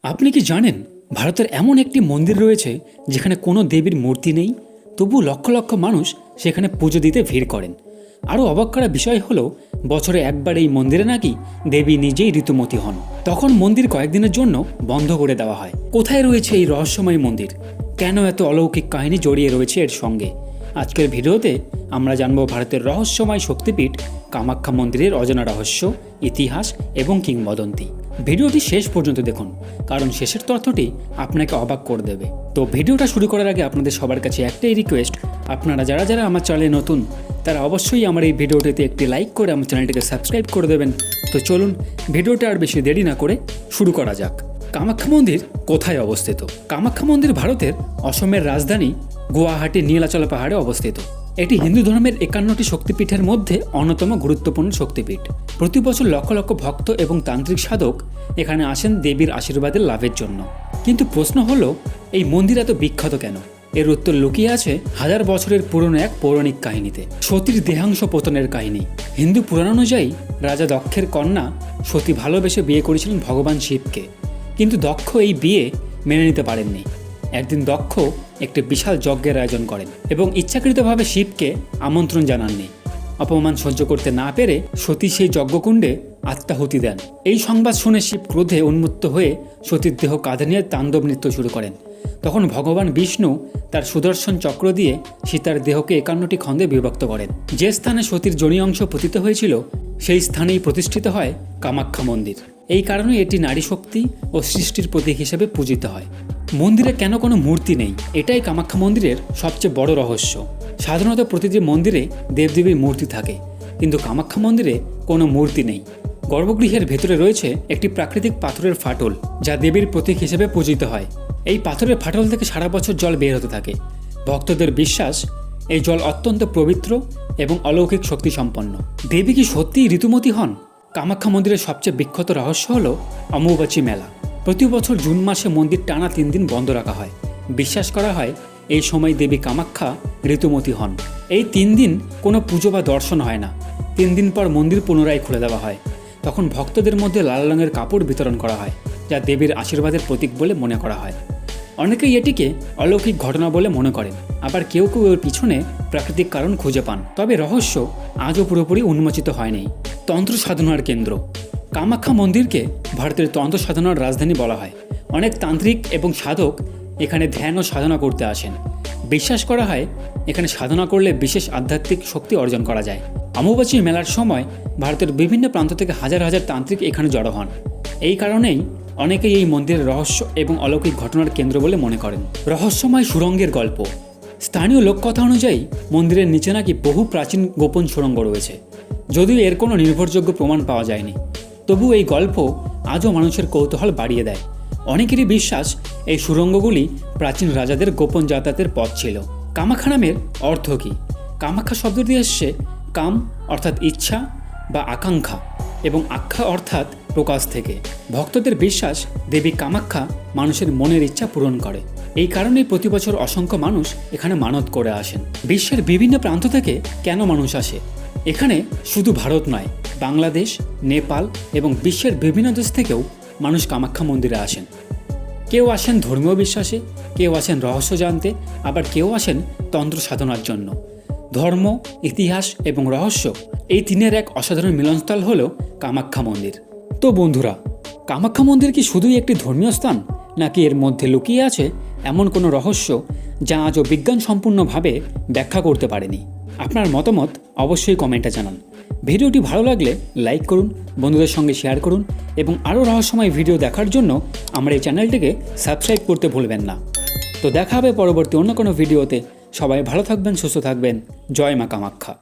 আপনি কি জানেন ভারতের এমন একটি মন্দির রয়েছে যেখানে কোনো দেবীর মূর্তি নেই, তবু লক্ষ লক্ষ মানুষ সেখানে পুজো দিতে ভিড় করেন। আরও অবাক করা বিষয় হলো বছরে একবার এই মন্দিরে নাকি দেবী নিজেই ঋতুমতী হন। তখন মন্দির কয়েকদিনের জন্য বন্ধ করে দেওয়া হয়। কোথায় রয়েছে এই রহস্যময় মন্দির? কেন এত অলৌকিক কাহিনী জড়িয়ে রয়েছে এর সঙ্গে? আজকের ভিডিওতে আমরা জানব ভারতের রহস্যময় শক্তিপীঠ কামাখ্যা মন্দিরের অজানা রহস্য, ইতিহাস এবং কিংবদন্তি। ভিডিওটি শেষ পর্যন্ত দেখুন, কারণ শেষের তথ্যটি আপনাকে অবাক করে দেবে। তো ভিডিওটা শুরু করার আগে আপনাদের সবার কাছে একটাই রিকোয়েস্ট, আপনারা যারা যারা আমার চ্যানেলে নতুন তারা অবশ্যই আমার এই ভিডিওটিতে একটি লাইক করে আমার চ্যানেলটিকে সাবস্ক্রাইব করে দেবেন। তো চলুন ভিডিওটা আর বেশি দেরি না করে শুরু করা যাক। কামাখ্যা মন্দির কোথায় অবস্থিত? কামাখ্যা মন্দির ভারতের অসমের রাজধানী গুয়াহাটির নীলাচল পাহাড়ে অবস্থিত। এটি হিন্দু ধর্মের 51টি শক্তিপীঠের মধ্যে অন্যতম গুরুত্বপূর্ণ শক্তিপীঠ। প্রতি বছর লক্ষ লক্ষ ভক্ত এবং তান্ত্রিক সাধক এখানে আসেন দেবীর আশীর্বাদের লাভের জন্য। কিন্তু প্রশ্ন হলো, এই মন্দির এত বিখ্যাত কেন? এর উত্তর লুকিয়ে আছে হাজার বছরের পুরনো এক পৌরাণিক কাহিনীতে, সতীর দেহাংশ পতনের কাহিনী। হিন্দু পুরাণ অনুযায়ী রাজা দক্ষের কন্যা সতী ভালোবেসে বিয়ে করেছিলেন ভগবান শিবকে, কিন্তু দক্ষ এই বিয়ে মেনে নিতে পারেননি। একদিন দক্ষ একটি বিশাল যজ্ঞের আয়োজন করেন এবং ইচ্ছাকৃতভাবে শিবকে আমন্ত্রণ জানাননি। অপমান সহ্য করতে না পেরে সতী সেই যজ্ঞকুণ্ডে আত্মাহুতি দেন। এই সংবাদ শুনে শিব ক্রোধে উন্মত্ত হয়ে সতীর দেহ কাঁধে নিয়ে তাণ্ডব নৃত্য শুরু করেন। তখন ভগবান বিষ্ণু তার সুদর্শন চক্র দিয়ে সীতার দেহকে 51টি খণ্ডে বিভক্ত করেন। যে স্থানে সতীর যোনি অংশ পতিত হয়েছিল সেই স্থানেই প্রতিষ্ঠিত হয় কামাখ্যা মন্দির। এই কারণে এটি নারী শক্তি ও সৃষ্টির প্রতীক হিসেবে পূজিত হয়। মন্দিরে কেন কোনো মূর্তি নেই? এটাই কামাখ্যা মন্দিরের সবচেয়ে বড় রহস্য। সাধারণত প্রতিটি মন্দিরে দেবদেবীর মূর্তি থাকে, কিন্তু কামাখ্যা মন্দিরে কোনো মূর্তি নেই। গর্ভগৃহের ভেতরে রয়েছে একটি প্রাকৃতিক পাথরের ফাটল, যা দেবীর প্রতীক হিসেবে পূজিত হয়। এই পাথরের ফাটল থেকে সারা বছর জল বের হতে থাকে। ভক্তদের বিশ্বাস এই জল অত্যন্ত পবিত্র এবং অলৌকিক শক্তি সম্পন্ন। দেবী কি সত্যিই ঋতুমতী হন? কামাখ্যা মন্দিরের সবচেয়ে বিখ্যাত রহস্য হলো অম্বুবাচী মেলা। প্রতি বছর জুন মাসে মন্দির টানা 3 দিন বন্ধ রাখা হয়। বিশ্বাস করা হয় এই সময় দেবী কামাখ্যা ঋতুমতী হন। এই 3 দিন কোনো পুজো বা দর্শন হয় না। 3 দিন পর মন্দির পুনরায় খুলে দেওয়া হয়। তখন ভক্তদের মধ্যে লাল রঙের কাপড় বিতরণ করা হয়, যা দেবীর আশীর্বাদের প্রতীক বলে মনে করা হয়। অনেকেই এটিকে অলৌকিক ঘটনা বলে মনে করেন, আবার কেউ কেউ এর পিছনে প্রাকৃতিক কারণ খুঁজে পান। তবে রহস্য আজও পুরোপুরি উন্মোচিত হয়নি। তন্ত্র সাধনার কেন্দ্র কামাখ্যা মন্দিরকে ভারতের তন্ত্র সাধনার রাজধানী বলা হয়। অনেক তান্ত্রিক এবং সাধক এখানে ধ্যান ও সাধনা করতে আসেন। বিশ্বাস করা হয় এখানে সাধনা করলে বিশেষ আধ্যাত্মিক শক্তি অর্জন করা যায়। অম্বুবাচী মেলার সময় ভারতের বিভিন্ন প্রান্ত থেকে হাজার হাজার তান্ত্রিক এখানে জড়ো হন। এই কারণেই অনেকেই এই মন্দিরের রহস্য এবং অলৌকিক ঘটনার কেন্দ্র বলে মনে করেন। রহস্যময় সুড়ঙ্গের গল্প। স্থানীয় লোককথা অনুযায়ী মন্দিরের নিচে নাকি বহু প্রাচীন গোপন সুড়ঙ্গ রয়েছে। যদিও এর কোনো নির্ভরযোগ্য প্রমাণ পাওয়া যায়নি, তবু এই গল্প আজও মানুষের কৌতূহল বাড়িয়ে দেয়। অনেকেরই বিশ্বাস এই সুড়ঙ্গগুলি প্রাচীন রাজাদের গোপন যাতায়াতের পথ ছিল। কামাখ্যা নামের অর্থ কী? কামাখ্যা শব্দটি এসছে কাম অর্থাৎ ইচ্ছা বা আকাঙ্ক্ষা এবং আখ্যা অর্থাৎ প্রকাশ থেকে। ভক্তদের বিশ্বাস দেবী কামাখ্যা মানুষের মনের ইচ্ছা পূরণ করে। এই কারণেই প্রতি বছর অসংখ্য মানুষ এখানে মানত করে আসেন। বিশ্বের বিভিন্ন প্রান্ত থেকে কেন মানুষ আসে? এখানে শুধু ভারত নয়, বাংলাদেশ, নেপাল এবং বিশ্বের বিভিন্ন দেশ থেকেও মানুষ কামাখ্যা মন্দিরে আসেন। কেউ আসেন ধর্মীয় বিশ্বাসে, কেউ আসেন রহস্য জানতে, আবার কেউ আসেন তন্ত্র সাধনার জন্য। ধর্ম, ইতিহাস এবং রহস্য এই তিনের এক অসাধারণ মিলনস্থল হল কামাখ্যা মন্দির। তো বন্ধুরা, কামাখ্যা মন্দির কি শুধুই একটি ধর্মীয় স্থান, নাকি এর মধ্যে লুকিয়ে আছে এমন কোনো রহস্য যা আজও বিজ্ঞান সম্পূর্ণভাবে ব্যাখ্যা করতে পারেনি? আপনার মতামত অবশ্যই কমেন্টে জানান। ভিডিওটি ভালো লাগলে লাইক করুন, বন্ধুদের সঙ্গে শেয়ার করুন এবং আরও রহস্যময় ভিডিও দেখার জন্য আমার এই চ্যানেলটিকে সাবস্ক্রাইব করতে ভুলবেন না। তো দেখা হবে পরবর্তী অন্য কোনো ভিডিওতে। সবাই ভালো থাকবেন, সুস্থ থাকবেন। জয় মা কামাখ্যা।